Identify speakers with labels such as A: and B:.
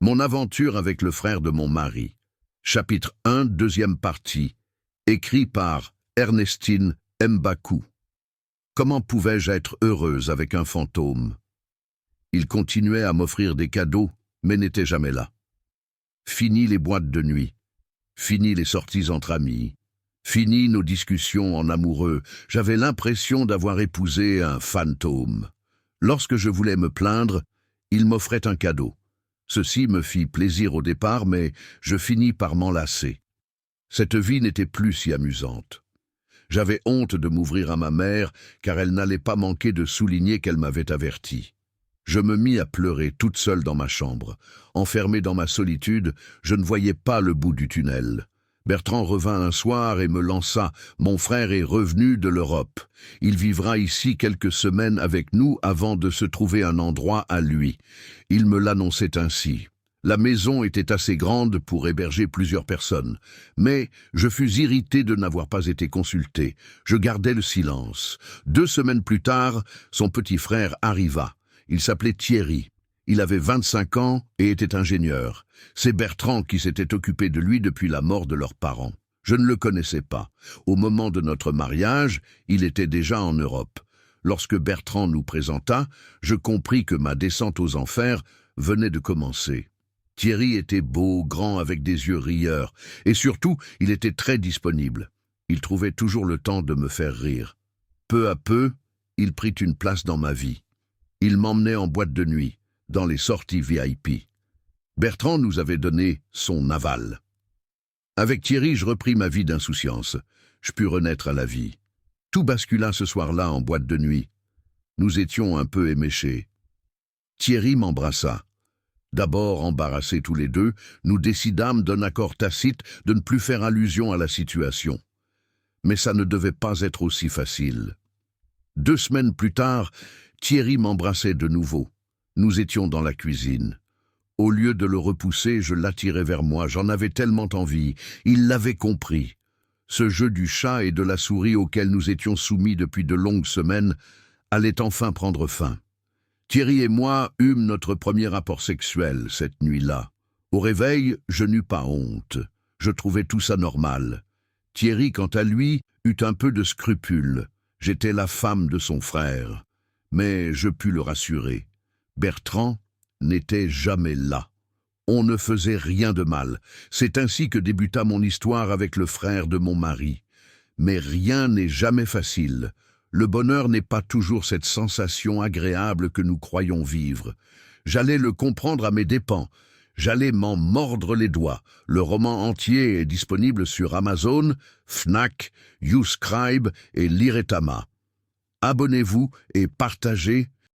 A: Mon aventure avec le frère de mon mari. Chapitre 1, deuxième partie. Écrit par Ernestine Mbakou. Comment pouvais-je être heureuse avec un fantôme? Il continuait à m'offrir des cadeaux, mais n'était jamais là. Fini les boîtes de nuit. Fini les sorties entre amis. Fini nos discussions en amoureux. J'avais l'impression d'avoir épousé un fantôme. Lorsque je voulais me plaindre, il m'offrait un cadeau. Ceci me fit plaisir au départ, mais je finis par m'en lasser. Cette vie n'était plus si amusante. J'avais honte de m'ouvrir à ma mère, car elle n'allait pas manquer de souligner qu'elle m'avait averti. Je me mis à pleurer toute seule dans ma chambre. Enfermée dans ma solitude, je ne voyais pas le bout du tunnel. Bertrand revint un soir et me lança « Mon frère est revenu de l'Europe. Il vivra ici quelques semaines avec nous avant de se trouver un endroit à lui. » Il me l'annonçait ainsi. La maison était assez grande pour héberger plusieurs personnes, mais je fus irrité de n'avoir pas été consulté. Je gardai le silence. 2 semaines plus tard, son petit frère arriva. Il s'appelait Thierry. Il avait 25 ans et était ingénieur. C'est Bertrand qui s'était occupé de lui depuis la mort de leurs parents. Je ne le connaissais pas. Au moment de notre mariage, il était déjà en Europe. Lorsque Bertrand nous présenta, je compris que ma descente aux enfers venait de commencer. Thierry était beau, grand, avec des yeux rieurs, et surtout, il était très disponible. Il trouvait toujours le temps de me faire rire. Peu à peu, il prit une place dans ma vie. Il m'emmenait en boîte de nuit, dans les sorties VIP. Bertrand nous avait donné son aval. Avec Thierry, je repris ma vie d'insouciance. Je pus renaître à la vie. Tout bascula ce soir-là en boîte de nuit. Nous étions un peu éméchés. Thierry m'embrassa. D'abord embarrassés tous les deux, nous décidâmes d'un accord tacite de ne plus faire allusion à la situation. Mais ça ne devait pas être aussi facile. 2 semaines plus tard, Thierry m'embrassait de nouveau. Nous étions dans la cuisine. Au lieu de le repousser, je l'attirais vers moi. J'en avais tellement envie. Il l'avait compris. Ce jeu du chat et de la souris auquel nous étions soumis depuis de longues semaines allait enfin prendre fin. Thierry et moi eûmes notre premier rapport sexuel cette nuit-là. Au réveil, je n'eus pas honte. Je trouvais tout ça normal. Thierry, quant à lui, eut un peu de scrupule. J'étais la femme de son frère. Mais je pus le rassurer. Bertrand n'était jamais là. On ne faisait rien de mal. C'est ainsi que débuta mon histoire avec le frère de mon mari. Mais rien n'est jamais facile. Le bonheur n'est pas toujours cette sensation agréable que nous croyons vivre. J'allais le comprendre à mes dépens. J'allais m'en mordre les doigts. Le roman entier est disponible sur Amazon, Fnac, YouScribe et Liretama. Abonnez-vous et partagez